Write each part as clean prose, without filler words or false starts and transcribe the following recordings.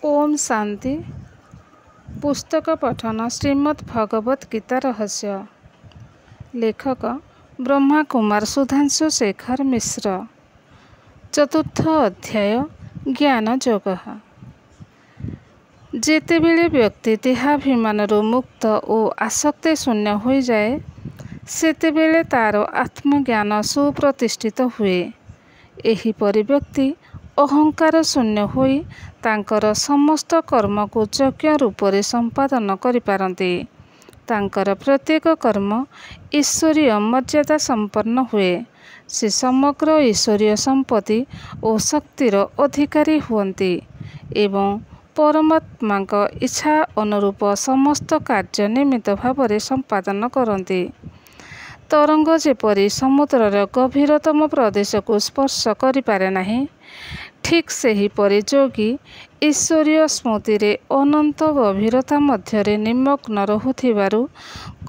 ओम शांति। पुस्तक पठन श्रीमद् भगवत गीता रहस्य। लेखक ब्रह्मा कुमार सुधांशु शेखर मिश्र। चतुर्थ अध्याय ज्ञान योग। जेतेबेले व्यक्ति देहाभिमानरू मुक्त और आसक्ति शून्य हो जाए सेतेबेले तार आत्मज्ञान सुप्रतिष्ठित हुए। एहीपरि व्यक्ति अहंकार शून्य होई तांकर समस्त कर्म को यज्ञ रूपरे संपादन करिपारନ୍ତି। तांकर प्रत्येक कर्म ईश्वरीय मर्यादा संपन्न हुए। से समग्र ईश्वरीय संपत्ति और शक्तिर अधिकारी हुअन्ति एवं परमात्मा इच्छा अनुरूप समस्त कार्य निमित्त भावरे संपादन करନ୍ତି। तरंग जेपरि समुद्रर गभीरतम प्रदेश को स्पर्श करिपारे नाही, ठीक सेहीपरि योगी ईश्वरीय स्मृति रे अनंत गभीरता मध्यरे निमग्न रहुथिबारु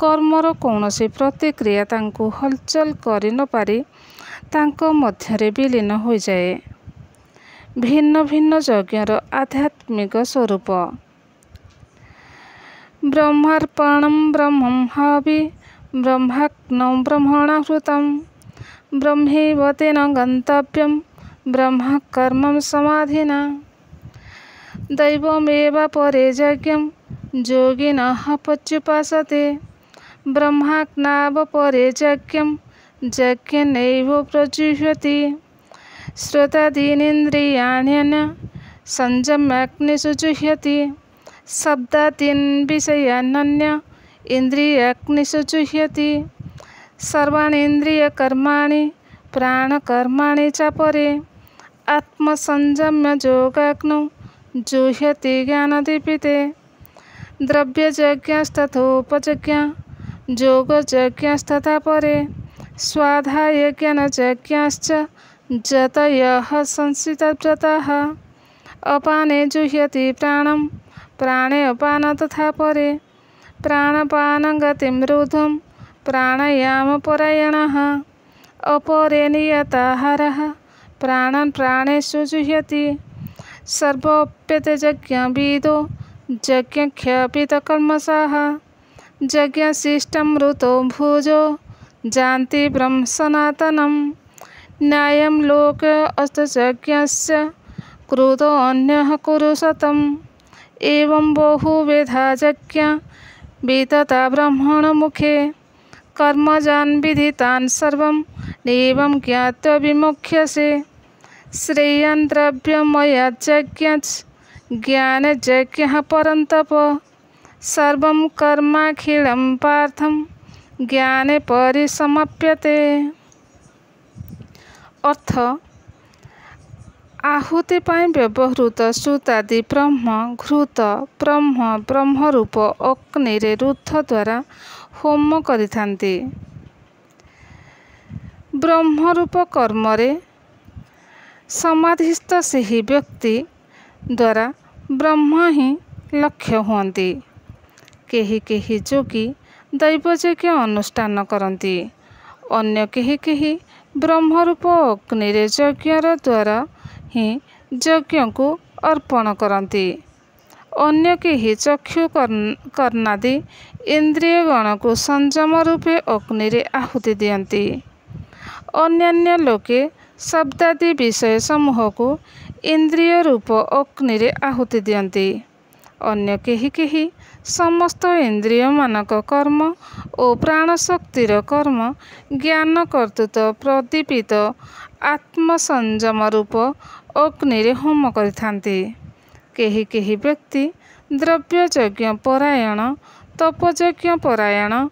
कर्मर कौनसी प्रतिक्रिया तांकु हलचल करि न पारि तांको मध्यरे विलीन हो जाए। भिन्न भिन्न यज्ञर आध्यात्मिक स्वरूप। ब्रह्मार्पणं ब्रह्मं हवि ब्रह्माग्नौ ब्रह्मणाहुतं ब्रह्मैव तेन गन्तव्यं ब्रह्म कर्मं समाधिना। दैवमेव परे यज्ञं योगिनः पर्युपासते ब्रह्माग्नाव परे यज्ञं यज्ञेनैव प्रजुह्यति। श्रोतादीनीन्द्रियाण्यन्य संयम्याग्निषु जुह्यति शब्दादीन् विषयानन्य इन्द्रियाग्निषु जुह्यति। सर्वाणीन्द्रियकर्माणि प्राणकर्माणि च परे आत्मसंयम्य योगाग्नौ जुह्यति ज्ञानदीपिते। द्रव्ययज्ञस्तथोपयज्ञा योगयज्ञस्तथा परे स्वाध्याय ज्ञानयज्ञाश्च यतयः संसितव्रताः। अपाने जुह्यति प्राणं प्राणे अपान तथा परे प्राणपानं गतिं ऊर्ध्वं प्राणायामपरायणः। अपरे नियताहारः प्राणान् प्राणेषु जुह्यति। सर्वोप्यते यज्ञविदो यज्ञक्षपितकल्मषाः यज्ञशिष्टमृतो भुजो जानति ब्रह्म सनातनं। न्यायं लोके अस्तयज्ञस्य कृतो अन्यः कुरु शतम्। एवं बहुविधा यज्ञा वितता ब्रह्मणमुखे कर्मजान् विदितान् सर्वं नैवं ज्ञात्वा विमुख्यसे। श्रेयान् द्रव्यमयाज्यज्ञश्च ज्ञानयज्ञः परन्तप सर्वं कर्माखिलं पार्थं ज्ञाने परिसमाप्यते। अर्थ आहुति पाई व्यवहृत श्रुतादि ब्रह्म घृत ब्रह्म ब्रह्मरूप अग्निरे रुद्ध द्वारा होम करिथान्ति। ब्रह्मरूप कर्मरे समाधिस्थ सेही व्यक्ति द्वारा ब्रह्म ही लक्ष्य हुअन्ति। केही केही योगी दैवयज्ञ अनुष्ठान करନ୍ତି। अन्य केही केही ब्रह्मरूप अग्निरे यज्ञर द्वारा ही यज्ञ को अर्पण करନ୍ତି। अन्य केही चक्षु कर्णादि इंद्रियगण को संयम रूपे अग्निरे आहुति दियन्ति। अन्यान्य लोके शब्दादि विषय समूह को इंद्रिय रूप अग्निरे आहुति दियन्ति। अन्य केही केही समस्त इंद्रिय मानक कर्म और प्राणशक्तिर कर्म ज्ञान कर्तृत्व प्रदीपित आत्मसंयम रूप अग्निरे होम करिथान्ति। केही केही व्यक्ति द्रव्ययज्ञ परायण तपयज्ञ परायण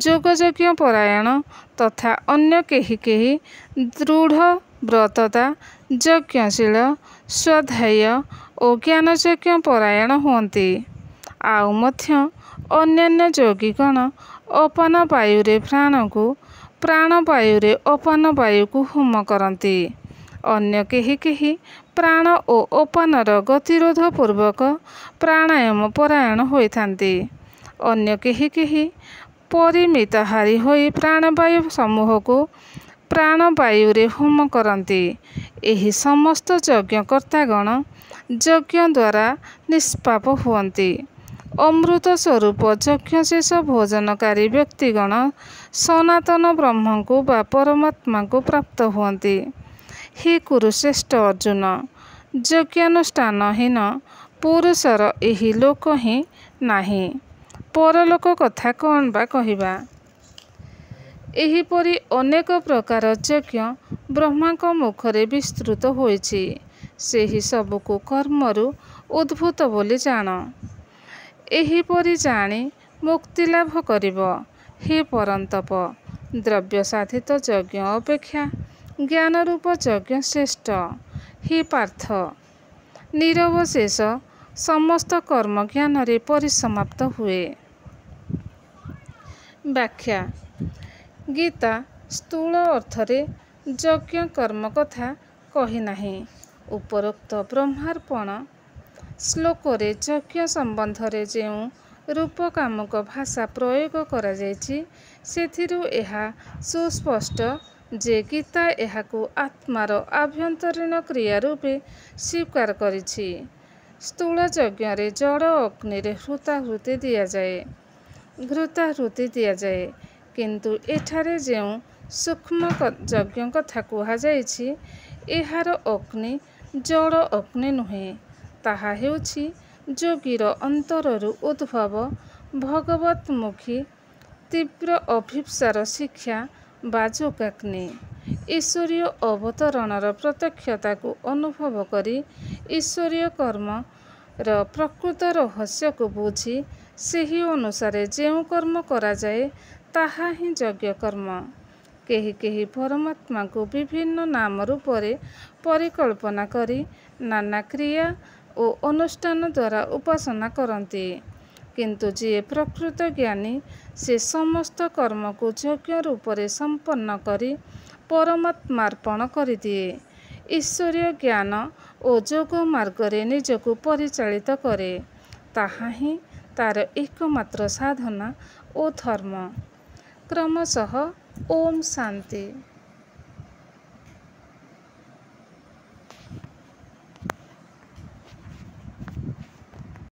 योगयज्ञ परायण तथा अन्य केही केही दृढ़ व्रतता यज्ञशील स्वाध्याय और ज्ञानयज्ञ परायण हुअन्ति। आउ मध्य अन्यान्य योगीगण अपान वायुरे प्राण को प्राण वायुरे अपान वायु को होम करନ୍ତି। अन्य केही केही प्राण और अपानर गतिरोध पूर्वक प्राणायाम परायण होइथान्ति। अन्य केही केही परिमिताहारी होई प्राणवायु समूह को प्राणवायुरे होम करନ୍ତି। एही समस्त यज्ञकर्तागण ଯଜ୍ଞ ଦ୍ୱାରା ନିଷ୍ପାପ ହୁଅନ୍ତି। ଅମୃତ ସ୍ୱରୂପ ଯଜ୍ଞଶେଷ ଭୋଜନକାରୀ ବ୍ୟକ୍ତିଗଣ ସନାତନ ବ୍ରହ୍ମଙ୍କୁ ବା ପରମାତ୍ମାଙ୍କୁ ପ୍ରାପ୍ତ ହୁଅନ୍ତି। ହି କୁରୁଶ୍ରେଷ୍ଠ ଅର୍ଜୁନ, ଯଜ୍ଞାନୁଷ୍ଠାନହୀନ ପୁରୁଷର ଏହି ଲୋକ ହିଁ ନାହିଁ। ପରଲୋକ କଥା କ'ଣ ବା କହିବା? ଏହିପରି ଅନେକ ପ୍ରକାର ଯଜ୍ଞ ବ୍ରହ୍ମାଙ୍କ ମୁଖରେ ବିସ୍ତୃତ ହୋଇଛି। ସେହି ସବୁକୁ କର୍ମରୁ ଉଦ୍ଭୂତ ବୋଲି ଜାଣ। ଏହିପରି ଜାଣି ମୁକ୍ତିଲାଭ କରିବ। ହେ ପରନ୍ତପ, ଦ୍ରବ୍ୟ ସାଧିତ ଯଜ୍ଞ ଅପେକ୍ଷା ଜ୍ଞାନରୂପ ଯଜ୍ଞ ଶ୍ରେଷ୍ଠ। ହେ ପାର୍ଥ, ନିରବଶେଷ ସମସ୍ତ କର୍ମ ଜ୍ଞାନରେ ପରିସମାପ୍ତ ହୁଏ। ବ୍ୟାଖ୍ୟା: ଗୀତା ସ୍ଥୂଳ ଅର୍ଥରେ ଯଜ୍ଞ କର୍ମ କଥା କହିନାହିଁ। ଉପରୋକ୍ତ ବ୍ରହ୍ମାର୍ପଣ ଶ୍ଲୋକରେ ଯଜ୍ଞ ସମ୍ବନ୍ଧରେ ଯେଉଁ ରୂପକାମୁକ ଭାଷା ପ୍ରୟୋଗ କରାଯାଇଛି, ସେଥିରୁ ଏହା ସୁସ୍ପଷ୍ଟ ଯେ ଗୀତା ଏହାକୁ ଆତ୍ମାର ଆଭ୍ୟନ୍ତରୀଣ କ୍ରିୟା ରୂପେ ସ୍ୱୀକାର କରିଛି। ସ୍ଥୂଳ ଯଜ୍ଞରେ ଜଡ଼ ଅଗ୍ନିରେ ଘୃତାହୁତି ଦିଆଯାଏ, କିନ୍ତୁ ଏଠାରେ ଯେଉଁ ସୂକ୍ଷ୍ମ ଯଜ୍ଞ କଥା କୁହାଯାଇଛି, ଏହାର ଅଗ୍ନି ଜଡ଼ ଅଗ୍ନି ନୁହେଁ। ତାହା ହେଉଛି ଯୋଗୀର ଅନ୍ତରରୁ ଉଦ୍ଭବ ଭଗବତ୍ମୁଖୀ ତୀବ୍ର ଅଭିପ୍ସାର ଶିକ୍ଷା ବା ଯୋଗାଗ୍ନି। ଈଶ୍ୱରୀୟ ଅବତରଣର ପ୍ରତ୍ୟକ୍ଷତାକୁ ଅନୁଭବ କରି ଈଶ୍ୱରୀୟ କର୍ମର ପ୍ରକୃତ ରହସ୍ୟକୁ ବୁଝି ସେହି ଅନୁସାରେ ଯେଉଁ କର୍ମ କରାଯାଏ, ତାହା ହିଁ ଯଜ୍ଞକର୍ମ। କେହି କେହି ପରମାତ୍ମାଙ୍କୁ ବିଭିନ୍ନ ନାମ ରୂପରେ ପରିକଳ୍ପନା କରି ନାନା କ୍ରିୟା ଓ ଅନୁଷ୍ଠାନ ଦ୍ୱାରା ଉପାସନା କରନ୍ତି। କିନ୍ତୁ ଯିଏ ପ୍ରକୃତ ଜ୍ଞାନୀ, ସେ ସମସ୍ତ କର୍ମକୁ ଯଜ୍ଞ ରୂପରେ ସମ୍ପନ୍ନ କରି ପରମାତ୍ମାର୍ପଣ କରିଦିଏ। ଈଶ୍ୱରୀୟ ଜ୍ଞାନ ଓ ଯୋଗ ମାର୍ଗରେ ନିଜକୁ ପରିଚାଳିତ କରେ। ତାହା ହିଁ ତାର ଏକମାତ୍ର ସାଧନା ଓ ଧର୍ମ। କ୍ରମଶଃ ଓମ୍ ଶାନ୍ତି।